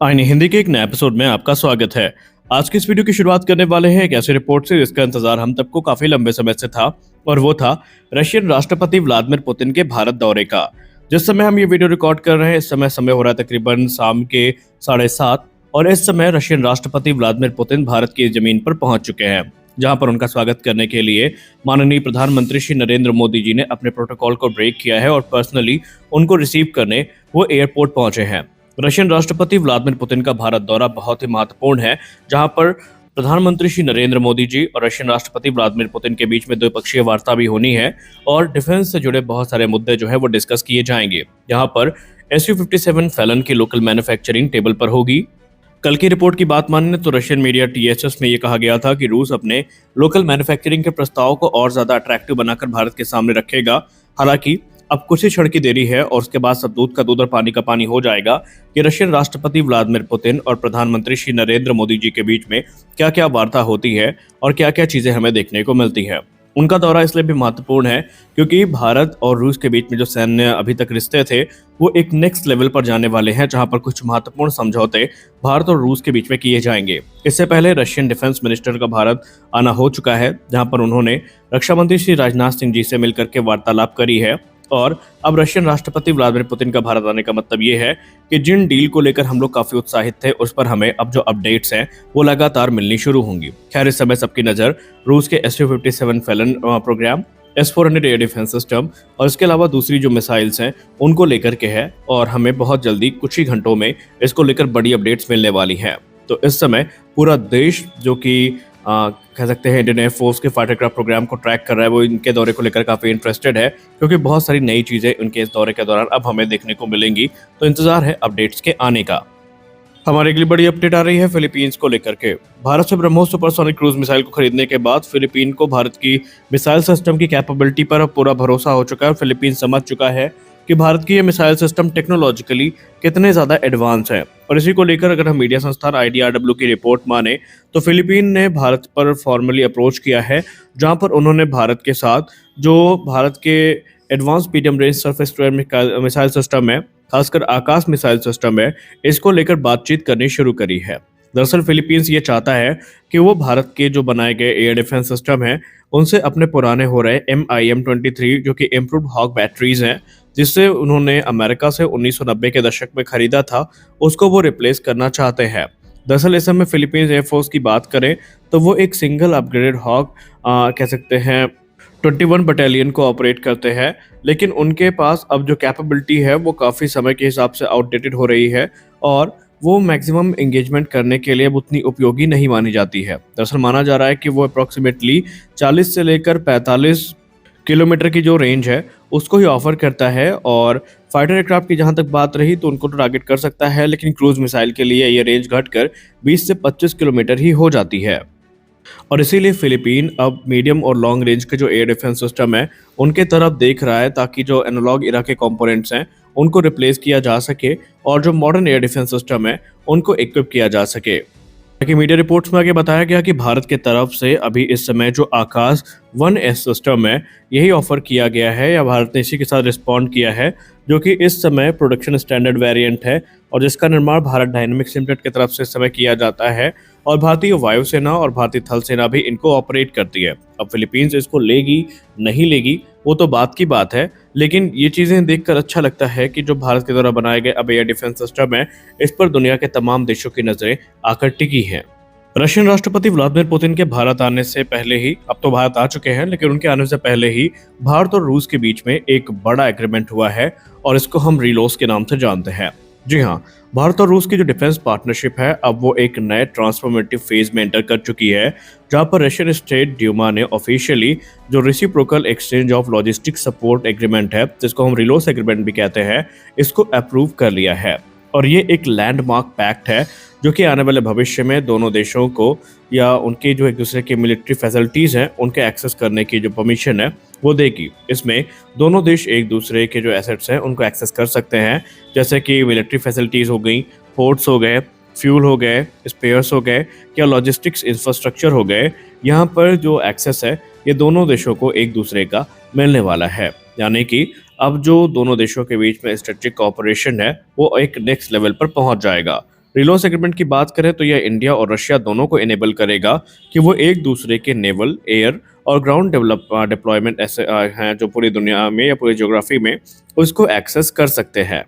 आईने हिंदी के एक नए एपिसोड में आपका स्वागत है। आज की इस वीडियो की शुरुआत करने वाले हैं एक ऐसी रिपोर्ट से जिसका इंतजार हम सबको काफी लंबे समय से था, और वो था रशियन राष्ट्रपति व्लादिमीर पुतिन के भारत दौरे का। जिस समय हम ये वीडियो रिकॉर्ड कर रहे हैं इस समय हो रहा है तकरीबन शाम के 7:30, और इस समय रशियन राष्ट्रपति व्लादिमीर पुतिन भारत की जमीन पर पहुंच चुके हैं, जहां पर उनका स्वागत करने के लिए माननीय प्रधानमंत्री श्री नरेंद्र मोदी जी ने अपने प्रोटोकॉल को ब्रेक किया है और पर्सनली उनको रिसीव करने वो एयरपोर्ट पहुंचे हैं। रशियन राष्ट्रपति व्लादिमीर पुतिन का भारत दौरा बहुत ही महत्वपूर्ण है, जहां पर प्रधानमंत्री श्री नरेंद्र मोदी जी और रशियन राष्ट्रपति व्लादिमीर पुतिन के बीच में द्विपक्षीय वार्ता भी होनी है और डिफेंस से जुड़े बहुत सारे मुद्दे जो है वो डिस्कस किए जाएंगे। यहाँ पर Su-57 फैलन की लोकल मैन्युफैक्चरिंग टेबल पर होगी। कल की रिपोर्ट की बात माने तो रशियन मीडिया TSS में ये कहा गया था कि रूस अपने लोकल मैन्युफैक्चरिंग के प्रस्ताव को और ज्यादा अट्रैक्टिव बनाकर भारत के सामने रखेगा। हालांकि अब कुछ ही क्षण की देरी है और उसके बाद सब दूध का दूध और पानी का पानी हो जाएगा कि रशियन राष्ट्रपति व्लादिमीर पुतिन और प्रधानमंत्री श्री नरेंद्र मोदी जी के बीच में क्या क्या वार्ता होती है और क्या क्या चीजें हमें देखने को मिलती है। उनका दौरा इसलिए भी महत्वपूर्ण है क्योंकि भारत और रूस के बीच में जो सैन्य अभी तक रिश्ते थे वो एक नेक्स्ट लेवल पर जाने वाले हैं, जहां पर कुछ महत्वपूर्ण समझौते भारत और रूस के बीच में किए जाएंगे। इससे पहले रशियन डिफेंस मिनिस्टर का भारत आना हो चुका है, जहां पर उन्होंने रक्षा मंत्री श्री राजनाथ सिंह जी से मिलकर के वार्तालाप करी है। और अब रशियन राष्ट्रपति व्लादिमीर पुतिन का भारत आने का मतलब ये है कि जिन डील को लेकर हम लोग काफी उत्साहित थे उस पर हमें अब जो अपडेट्स हैं वो लगातार मिलनी शुरू होंगी। खैर, इस समय सबकी नजर रूस के Su-57 Felon program, S-400 air defence system और इसके अलावा दूसरी जो मिसाइल्स हैं उनको लेकर के है, और हमें बहुत जल्दी कुछ ही घंटों में इसको लेकर बड़ी अपडेट्स मिलने वाली है। तो इस समय पूरा देश जो कि कह सकते हैं इंडियन एयरफोर्स के फाइटर क्राफ्ट प्रोग्राम को ट्रैक कर रहा है, वो इनके दौरे को लेकर काफी इंटरेस्टेड है क्योंकि बहुत सारी नई चीजें उनके इस दौरे के दौरान अब हमें देखने को मिलेंगी। तो इंतजार है अपडेट्स के आने का। हमारे अगली बड़ी अपडेट आ रही है फिलीपींस को लेकर के। भारत से ब्रह्मोस सुपरसोनिक क्रूज मिसाइल को खरीदने के बाद फिलीपीन को भारत की मिसाइल सिस्टम की कैपेबिलिटी पर अब पूरा भरोसा हो चुका है। फिलीपीन समझ चुका है कि भारत की ये मिसाइल सिस्टम टेक्नोलॉजिकली कितने ज्यादा एडवांस है, और इसी को लेकर अगर हम मीडिया संस्थान IDRW की रिपोर्ट माने तो फिलीपीन ने भारत पर फॉर्मली अप्रोच किया है, जहां पर उन्होंने भारत के साथ जो भारत के advance medium range surface to air missile system है, खासकर आकाश मिसाइल सिस्टम है, इसको लेकर बातचीत करनी शुरू करी है। दरअसल फिलीपींस ये चाहता है कि वो भारत के जो बनाए गए एयर डिफेंस सिस्टम है उनसे अपने पुराने हो रहे MIM-23 जो कि इम्प्रूव्ड हॉक बैटरीज हैं, जिससे उन्होंने अमेरिका से 1990 के दशक में खरीदा था, उसको वो रिप्लेस करना चाहते हैं। दरअसल इस समय फिलीपींस एयरफोर्स की बात करें तो वो एक सिंगल अपग्रेडेड हॉक कह सकते हैं 21 बटालियन को ऑपरेट करते हैं, लेकिन उनके पास अब जो कैपेबिलिटी है वो काफ़ी समय के हिसाब से आउटडेटेड हो रही है और वो मैक्सिमम एंगेजमेंट करने के लिए उतनी उपयोगी नहीं मानी जाती है। दरअसल माना जा रहा है कि वो अप्रॉक्सीमेटली 40 से लेकर 45 किलोमीटर की जो रेंज है उसको ही ऑफर करता है, और फाइटर एयरक्राफ्ट की जहां तक बात रही तो उनको तो टारगेट कर सकता है, लेकिन क्रूज मिसाइल के लिए ये रेंज घटकर 20 से 25 किलोमीटर ही हो जाती है। और इसीलिए फिलीपीन अब मीडियम और लॉन्ग रेंज के जो एयर डिफेंस सिस्टम है उनके तरफ देख रहा है, ताकि जो एनालॉग इरा के कंपोनेंट्स हैं उनको रिप्लेस किया जा सके और जो मॉडर्न एयर डिफेंस सिस्टम है उनको इक्विप किया जा सके। कि मीडिया रिपोर्ट्स में आगे बताया गया कि भारत के तरफ से अभी इस समय जो आकाश 1S सिस्टम है यही ऑफर किया गया है, या भारत ने इसी के साथ रिस्पॉन्ड किया है, जो कि इस समय प्रोडक्शन स्टैंडर्ड वेरिएंट है और जिसका निर्माण भारत डायनेमिक्स लिमिटेड की तरफ से इस समय किया जाता है, और भारतीय वायुसेना और भारतीय थल सेना भी इनको ऑपरेट करती है। अब फिलीपींस इसको लेगी नहीं लेगी वो तो बात की बात है, लेकिन ये चीज़ें देखकर अच्छा लगता है कि जो भारत के द्वारा बनाए गए अब एयर डिफेंस सिस्टम है इस पर दुनिया के तमाम देशों की नजरें आकर टिकी हैं। रशियन राष्ट्रपति व्लादिमीर पुतिन के भारत आने से पहले ही, अब तो भारत आ चुके हैं, लेकिन उनके आने से पहले ही भारत और रूस के बीच में एक बड़ा एग्रीमेंट हुआ है और इसको हम रिलोस के नाम से जानते हैं। जी हाँ, भारत और रूस की जो डिफेंस पार्टनरशिप है अब वो एक नए ट्रांसफॉर्मेटिव फेज में एंटर कर चुकी है, जहां पर रशियन स्टेट ड्यूमा ने ऑफिशियली जो reciprocal exchange of logistic support agreement है, जिसको हम रिलोस एग्रीमेंट भी कहते हैं, इसको अप्रूव कर लिया है। और ये एक लैंडमार्क पैक्ट है जो कि आने वाले भविष्य में दोनों देशों को या उनके जो एक दूसरे की मिलिट्री फैसिलिटीज़ हैं उनके एक्सेस करने की जो परमिशन है वो देगी। इसमें दोनों देश एक दूसरे के जो एसेट्स हैं उनको एक्सेस कर सकते हैं, जैसे कि मिलिट्री फैसिलिटीज़ हो गई, पोर्ट्स हो गए, फ्यूल हो गए, स्पेयर्स हो गए या लॉजिस्टिक्स इंफ्रास्ट्रक्चर हो गए। यहाँ पर जो एक्सेस है ये दोनों देशों को एक दूसरे का मिलने वाला है, यानी कि अब जो दोनों देशों के बीच में स्ट्रेटेजिक कोऑपरेशन है वो एक नेक्स्ट लेवल पर पहुंच जाएगा। रिलायंस एग्रीमेंट की बात करें तो यह इंडिया और रशिया दोनों को इनेबल करेगा कि वो एक दूसरे के नेवल, एयर और ग्राउंड डिप्लॉयमेंट ऐसे हैं जो पूरी दुनिया में या पूरी ज्योग्राफी में उसको एक्सेस कर सकते हैं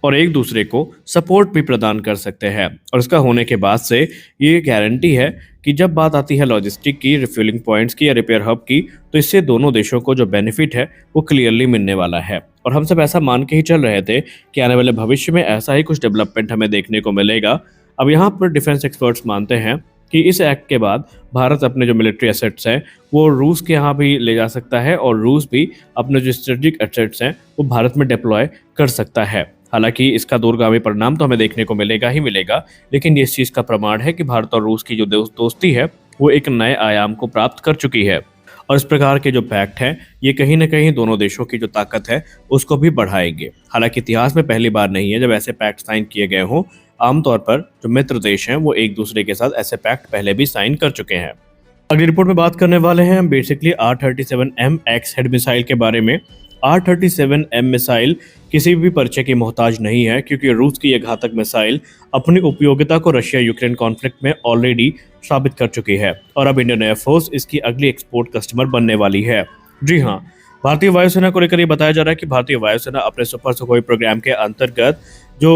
और एक दूसरे को सपोर्ट भी प्रदान कर सकते हैं। और इसका होने के बाद से ये गारंटी है कि जब बात आती है लॉजिस्टिक की, रिफ्यूलिंग पॉइंट्स की या रिपेयर हब की, तो इससे दोनों देशों को जो बेनिफिट है वो क्लियरली मिलने वाला है। और हम सब ऐसा मान के ही चल रहे थे कि आने वाले भविष्य में ऐसा ही कुछ डेवलपमेंट हमें देखने को मिलेगा। अब यहाँ पर डिफेंस एक्सपर्ट्स मानते हैं कि इस एक्ट के बाद भारत अपने जो मिलिट्री एसेट्स हैं वो रूस के यहाँ भी ले जा सकता है और रूस भी अपने जो स्ट्रेटेजिक एसेट्स हैं वो भारत में डिप्लॉय कर सकता है। हालांकि इसका दूरगामी परिणाम तो हमें देखने को मिलेगा ही मिलेगा, लेकिन ये इस चीज़ का प्रमाण है कि भारत और रूस की जो दोस्ती है वो एक नए आयाम को प्राप्त कर चुकी है। और इस प्रकार के जो पैक्ट हैं ये कहीं ना कहीं दोनों देशों की जो ताकत है उसको भी बढ़ाएंगे। हालांकि इतिहास में पहली बार नहीं है जब ऐसे पैक्ट साइन किए गए हों। आमतौर पर जो मित्र देश हैं वो एक दूसरे के साथ ऐसे पैक्ट पहले भी साइन कर चुके हैं। अगली रिपोर्ट में बात करने वाले हैं हम basically R-37M x head missile के बारे में। R-37M मिसाइल किसी भी परिचय की मोहताज नहीं है, क्योंकि रूस की यह घातक मिसाइल अपनी उपयोगिता को रशिया यूक्रेन कॉन्फ्लिक्ट में ऑलरेडी साबित कर चुकी है और अब इंडियन एयरफोर्स इसकी अगली एक्सपोर्ट कस्टमर बनने वाली है। जी हाँ, भारतीय वायुसेना को लेकर ये बताया जा रहा है कि भारतीय वायुसेना अपने सुपर सुखोई प्रोग्राम के अंतर्गत जो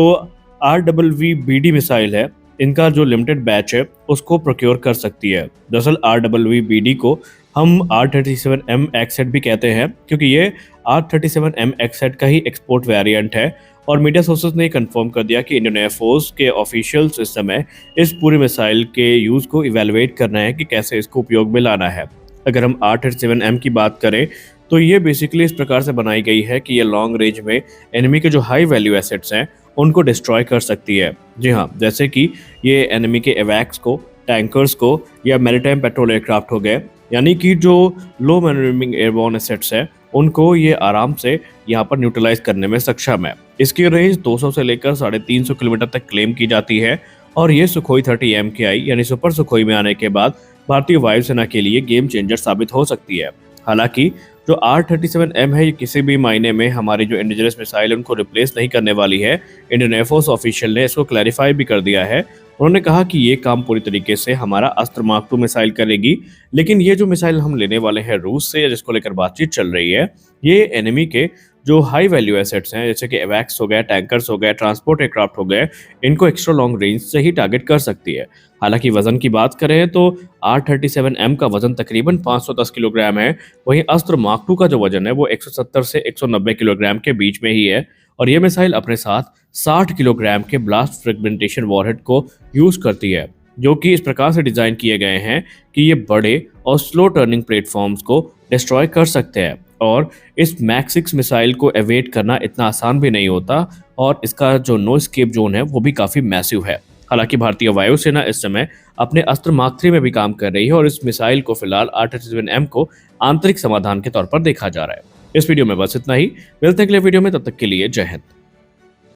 RWBD मिसाइल है इनका जो लिमिटेड बैच है उसको प्रोक्योर कर सकती है। दरअसल RWBD को हम R-37M एक्सेट भी कहते हैं, क्योंकि ये R-37M एक्सेट का ही एक्सपोर्ट वेरिएंट है। और मीडिया सोर्सेज ने कंफर्म कर दिया कि इंडियन एयरफोर्स के ऑफिशियल्स इस समय इस पूरी मिसाइल के यूज़ को इवेलुएट करना है कि कैसे इसको उपयोग में लाना है। अगर हम R-37M की बात करें तो ये बेसिकली इस प्रकार से बनाई गई है कि ये लॉन्ग रेंज में एनिमी के जो हाई वैल्यू एसेट्स हैं उनको डिस्ट्रॉय कर सकती है। जी हाँ, जैसे कि ये एनिमी के एवैक्स को, टैंकर्स को या मैरीटाइम पेट्रोल एयरक्राफ्ट हो गए, यानी कि जो लो मैन्यूवरिंग एयरबोर्न एसेट्स हैं उनको ये आराम से यहाँ पर न्यूट्रलाइज करने में सक्षम है। इसकी रेंज 200 से लेकर 350 किलोमीटर तक क्लेम की जाती है और ये सुखोई 30 MKI यानी सुपर सुखोई में आने के बाद भारतीय वायुसेना के लिए गेम चेंजर साबित हो सकती है। हालांकि जो R-37M है ये किसी भी मायने में हमारी जो इंडिजिनस मिसाइल है उनको रिप्लेस नहीं करने वाली है। इंडियन एयरफोर्स ऑफिशियल ने इसको क्लैरिफाई भी कर दिया है। उन्होंने कहा कि ये काम पूरी तरीके से हमारा अस्त्र मार्क 2 मिसाइल करेगी, लेकिन ये जो मिसाइल हम लेने वाले हैं रूस से या जिसको लेकर बातचीत चल रही है, ये एनिमी के जो हाई वैल्यू एसेट्स हैं जैसे कि एवैक्स हो गए, टैंकर्स हो गए, ट्रांसपोर्ट एयरक्राफ्ट हो गए, इनको एक्स्ट्रा लॉन्ग रेंज से ही टारगेट कर सकती है। हालांकि वजन की बात करें तो R-37M का वजन तकरीबन 510 किलोग्राम है, वहीं अस्त्र मार्क 2 का जो वजन है वो 170 से 190 किलोग्राम के बीच में ही है। और ये मिसाइल अपने साथ 60 किलोग्राम के ब्लास्ट फ्रेगमेंटेशन वॉरहेड को यूज करती है, जो कि इस प्रकार से डिजाइन किए गए हैं कि ये बड़े और स्लो टर्निंग प्लेटफॉर्म्स को डिस्ट्रॉय कर सकते हैं। और इस मैक्स 6 मिसाइल को एवेट करना इतना आसान भी नहीं होता और इसका जो नो एस्केप जोन है वो भी काफ़ी मैसिव है। हालांकि भारतीय वायुसेना इस समय अपने अस्त्र मार्क 3 में भी काम कर रही है और इस मिसाइल को फिलहाल R-37M को आंतरिक समाधान के तौर पर देखा जा रहा है। इस वीडियो में बस इतना ही, मिलते हैं अगले वीडियो में, तब तक के लिए जय हिंद।